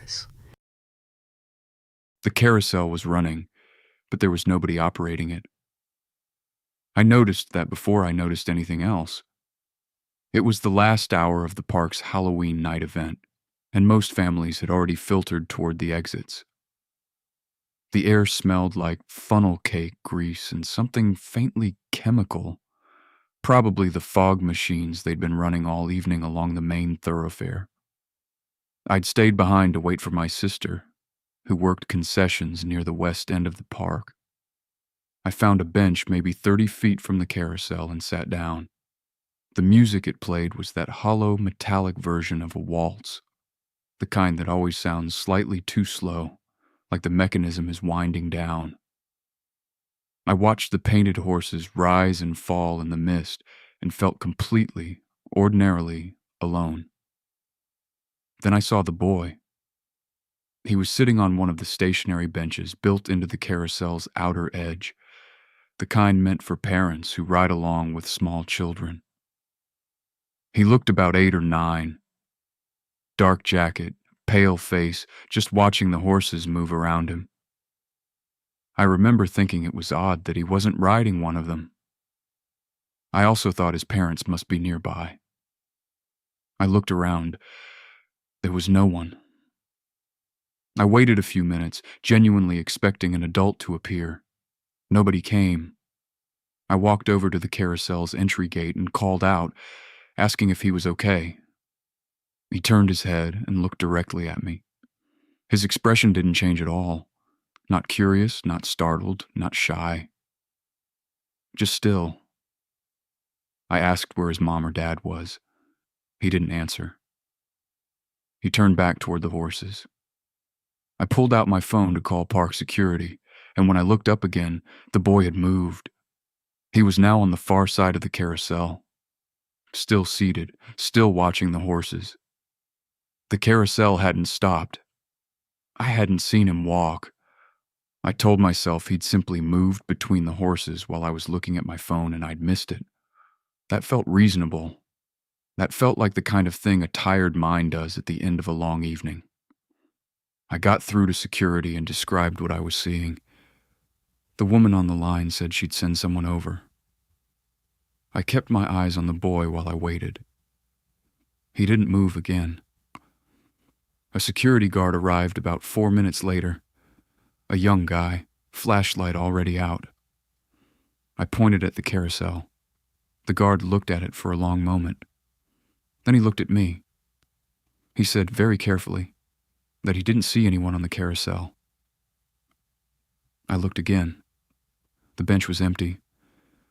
was. The carousel was running, but there was nobody operating it. I noticed that before I noticed anything else. It was the last hour of the park's Halloween night event, and most families had already filtered toward the exits. The air smelled like funnel cake grease and something faintly chemical, probably the fog machines they'd been running all evening along the main thoroughfare. I'd stayed behind to wait for my sister, who worked concessions near the west end of the park. I found a bench maybe 30 feet from the carousel and sat down. The music it played was that hollow, metallic version of a waltz, the kind that always sounds slightly too slow, like the mechanism is winding down. I watched the painted horses rise and fall in the mist and felt completely, ordinarily, alone. Then I saw the boy. He was sitting on one of the stationary benches built into the carousel's outer edge, the kind meant for parents who ride along with small children. He looked about 8 or 9. Dark jacket, pale face, just watching the horses move around him. I remember thinking it was odd that he wasn't riding one of them. I also thought his parents must be nearby. I looked around. There was no one. I waited a few minutes, genuinely expecting an adult to appear. Nobody came. I walked over to the carousel's entry gate and called out, asking if he was okay. He turned his head and looked directly at me. His expression didn't change at all. Not curious, not startled, not shy. Just still. I asked where his mom or dad was. He didn't answer. He turned back toward the horses. I pulled out my phone to call park security, and when I looked up again, the boy had moved. He was now on the far side of the carousel, still seated, still watching the horses. The carousel hadn't stopped. I hadn't seen him walk. I told myself he'd simply moved between the horses while I was looking at my phone and I'd missed it. That felt reasonable. That felt like the kind of thing a tired mind does at the end of a long evening. I got through to security and described what I was seeing. The woman on the line said she'd send someone over. I kept my eyes on the boy while I waited. He didn't move again. A security guard arrived about 4 minutes later. A young guy, flashlight already out. I pointed at the carousel. The guard looked at it for a long moment. Then he looked at me. He said very carefully that he didn't see anyone on the carousel. I looked again. The bench was empty.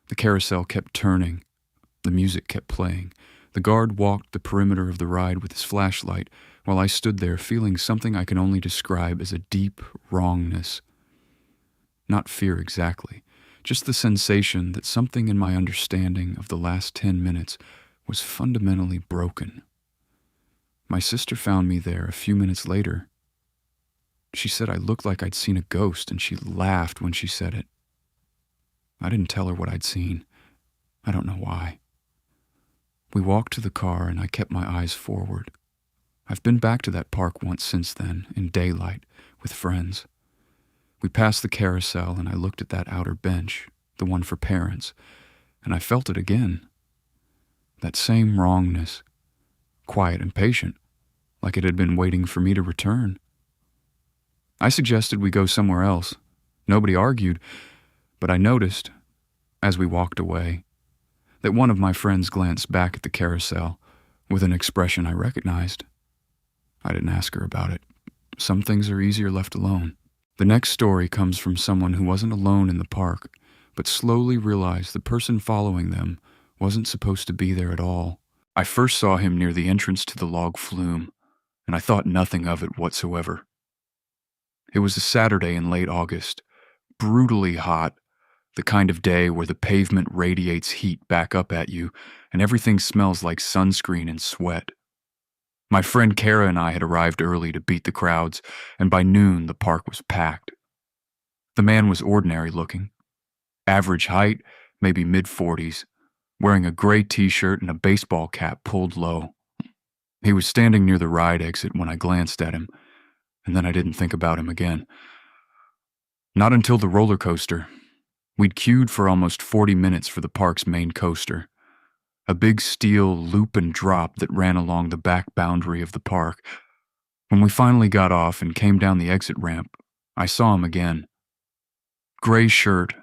The carousel kept turning. The music kept playing. The guard walked the perimeter of the ride with his flashlight while I stood there feeling something I can only describe as a deep wrongness. Not fear exactly, just the sensation that something in my understanding of the last 10 minutes was fundamentally broken. My sister found me there a few minutes later. She said I looked like I'd seen a ghost, and she laughed when she said it. I didn't tell her what I'd seen. I don't know why. We walked to the car, and I kept my eyes forward. I've been back to that park once since then, in daylight, with friends. We passed the carousel, and I looked at that outer bench, the one for parents, and I felt it again. That same wrongness, quiet and patient, like it had been waiting for me to return. I suggested we go somewhere else. Nobody argued, but I noticed, as we walked away, that one of my friends glanced back at the carousel with an expression I recognized. I didn't ask her about it. Some things are easier left alone. The next story comes from someone who wasn't alone in the park, but slowly realized the person following them wasn't supposed to be there at all. I first saw him near the entrance to the log flume, and I thought nothing of it whatsoever. It was a Saturday in late August, brutally hot, the kind of day where the pavement radiates heat back up at you and everything smells like sunscreen and sweat. My friend Kara and I had arrived early to beat the crowds, and by noon the park was packed. The man was ordinary looking. Average height, maybe mid-40s, wearing a gray t-shirt and a baseball cap pulled low. He was standing near the ride exit when I glanced at him. and then I didn't think about him again. Not until the roller coaster. We'd queued for almost 40 minutes for the park's main coaster, a big steel loop and drop that ran along the back boundary of the park. When we finally got off and came down the exit ramp, I saw him again. Gray shirt,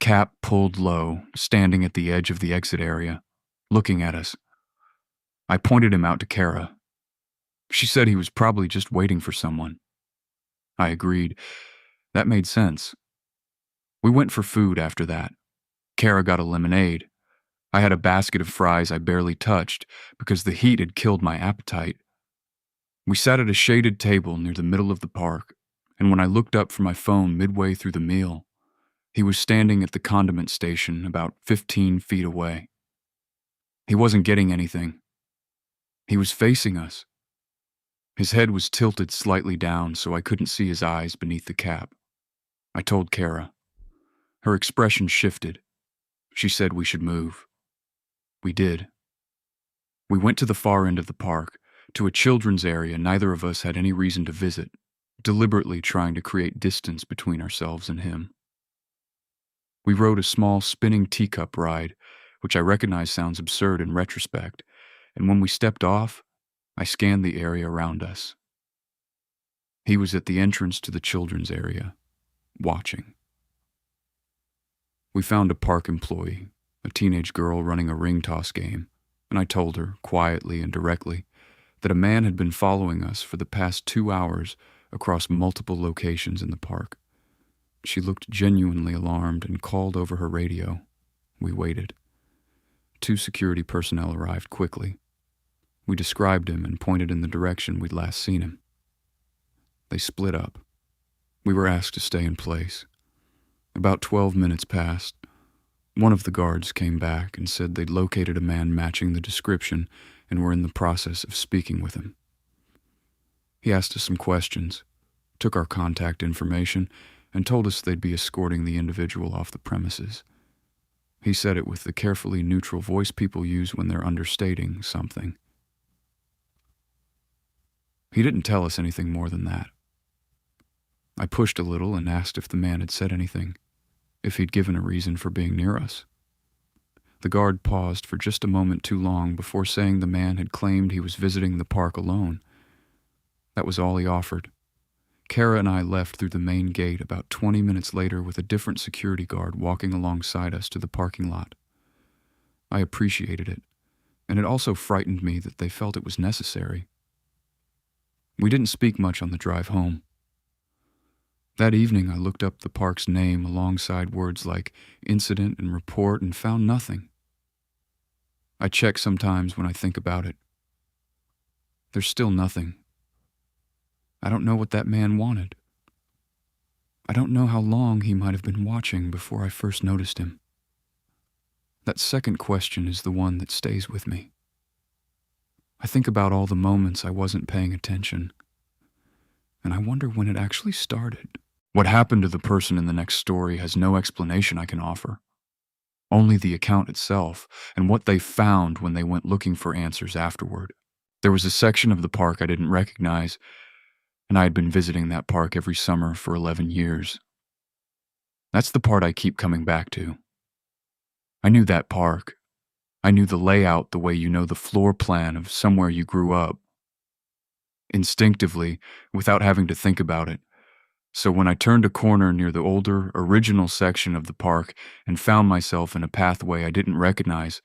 cap pulled low, standing at the edge of the exit area, looking at us. I pointed him out to Kara. She said he was probably just waiting for someone. I agreed. That made sense. We went for food after that. Kara got a lemonade. I had a basket of fries I barely touched because the heat had killed my appetite. We sat at a shaded table near the middle of the park, and when I looked up from my phone midway through the meal, he was standing at the condiment station about 15 feet away. He wasn't getting anything. He was facing us. His head was tilted slightly down so I couldn't see his eyes beneath the cap. I told Kara. Her expression shifted. She said we should move. We did. We went to the far end of the park, to a children's area neither of us had any reason to visit, deliberately trying to create distance between ourselves and him. We rode a small spinning teacup ride, which I recognize sounds absurd in retrospect, and when we stepped off, I scanned the area around us. He was at the entrance to the children's area, watching. We found a park employee, a teenage girl running a ring toss game, and I told her, quietly and directly, that a man had been following us for the past 2 hours across multiple locations in the park. She looked genuinely alarmed and called over her radio. We waited. 2 security personnel arrived quickly. We described him and pointed in the direction we'd last seen him. They split up. We were asked to stay in place. About 12 minutes passed. One of the guards came back and said they'd located a man matching the description and were in the process of speaking with him. He asked us some questions, took our contact information, and told us they'd be escorting the individual off the premises. He said it with the carefully neutral voice people use when they're understating something. He didn't tell us anything more than that. I pushed a little and asked if the man had said anything, if he'd given a reason for being near us. The guard paused for just a moment too long before saying the man had claimed he was visiting the park alone. That was all he offered. Kara and I left through the main gate about 20 minutes later with a different security guard walking alongside us to the parking lot. I appreciated it, and it also frightened me that they felt it was necessary. We didn't speak much on the drive home. That evening I looked up the park's name alongside words like incident and report and found nothing. I check sometimes when I think about it. There's still nothing. I don't know what that man wanted. I don't know how long he might have been watching before I first noticed him. That second question is the one that stays with me. I think about all the moments I wasn't paying attention, and I wonder when it actually started. What happened to the person in the next story has no explanation I can offer. Only the account itself and what they found when they went looking for answers afterward. There was a section of the park I didn't recognize, and I had been visiting that park every summer for 11 years. That's the part I keep coming back to. I knew that park. I knew the layout the way you know the floor plan of somewhere you grew up. Instinctively, without having to think about it. So when I turned a corner near the older, original section of the park and found myself in a pathway I didn't recognize,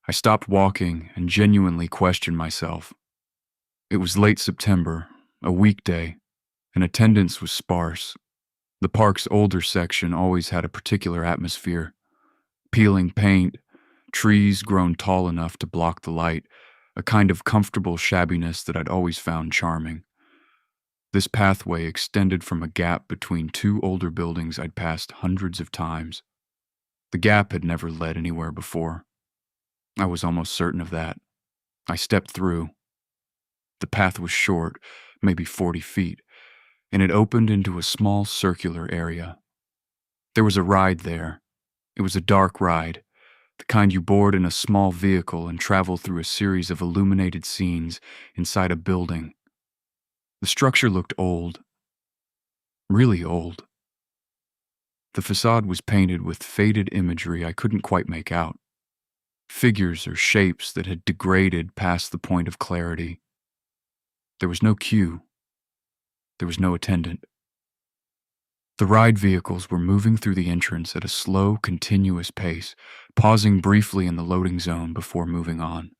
I stopped walking and genuinely questioned myself. It was late September, a weekday, and attendance was sparse. The park's older section always had a particular atmosphere. Peeling paint, trees grown tall enough to block the light, a kind of comfortable shabbiness that I'd always found charming. This pathway extended from a gap between 2 older buildings I'd passed hundreds of times. The gap had never led anywhere before. I was almost certain of that. I stepped through. The path was short, maybe 40 feet, and it opened into a small circular area. There was a ride there. It was a dark ride, the kind you board in a small vehicle and travel through a series of illuminated scenes inside a building. The structure looked old, really old. The facade was painted with faded imagery I couldn't quite make out, figures or shapes that had degraded past the point of clarity. There was no queue. There was no attendant. The ride vehicles were moving through the entrance at a slow, continuous pace, pausing briefly in the loading zone before moving on.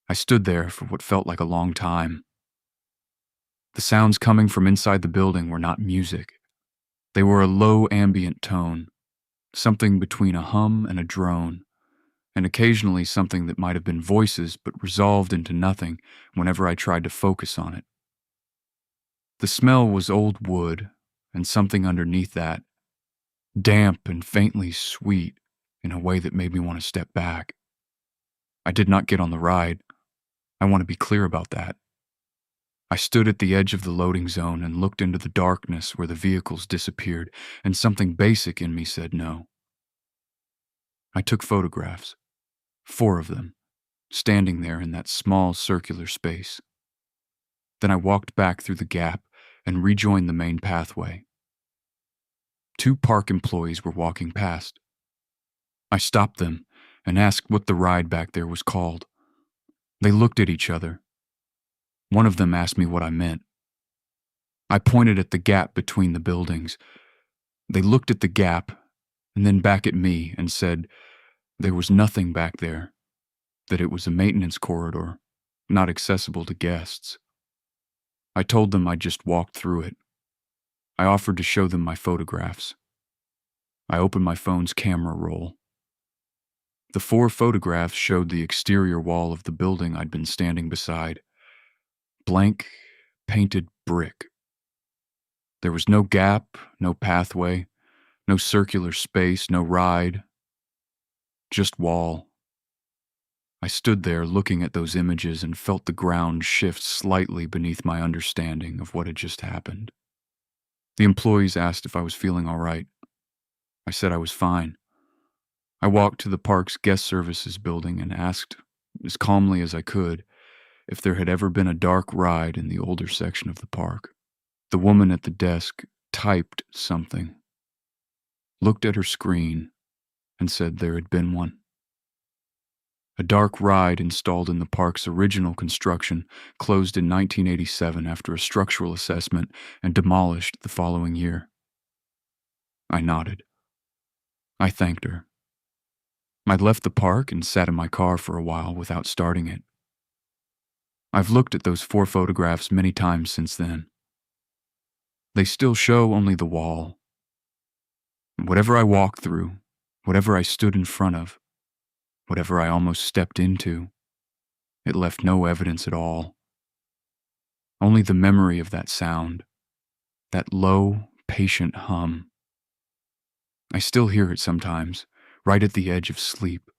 I stood there for what felt like a long time. The sounds coming from inside the building were not music. They were a low ambient tone, something between a hum and a drone, and occasionally something that might have been voices but resolved into nothing whenever I tried to focus on it. The smell was old wood, and something underneath that, damp and faintly sweet in a way that made me want to step back. I did not get on the ride. I want to be clear about that. I stood at the edge of the loading zone and looked into the darkness where the vehicles disappeared, and something basic in me said no. I took photographs, 4 of them, standing there in that small circular space. Then I walked back through the gap and rejoined the main pathway. 2 park employees were walking past. I stopped them and asked what the ride back there was called. They looked at each other. One of them asked me what I meant. I pointed at the gap between the buildings. They looked at the gap and then back at me and said there was nothing back there, that it was a maintenance corridor, not accessible to guests. I told them I'd just walked through it. I offered to show them my photographs. I opened my phone's camera roll. The 4 photographs showed the exterior wall of the building I'd been standing beside. Blank, painted brick. There was no gap, no pathway, no circular space, no ride. Just wall. I stood there looking at those images and felt the ground shift slightly beneath my understanding of what had just happened. The employees asked if I was feeling all right. I said I was fine. I walked to the park's guest services building and asked, as calmly as I could, if there had ever been a dark ride in the older section of the park. The woman at the desk typed something, looked at her screen, and said there had been one. A dark ride installed in the park's original construction closed in 1987 after a structural assessment and demolished the following year. I nodded. I thanked her. I left the park and sat in my car for a while without starting it. I've looked at those 4 photographs many times since then. They still show only the wall. Whatever I walked through, whatever I stood in front of, whatever I almost stepped into, it left no evidence at all. Only the memory of that sound, that low, patient hum. I still hear it sometimes, right at the edge of sleep.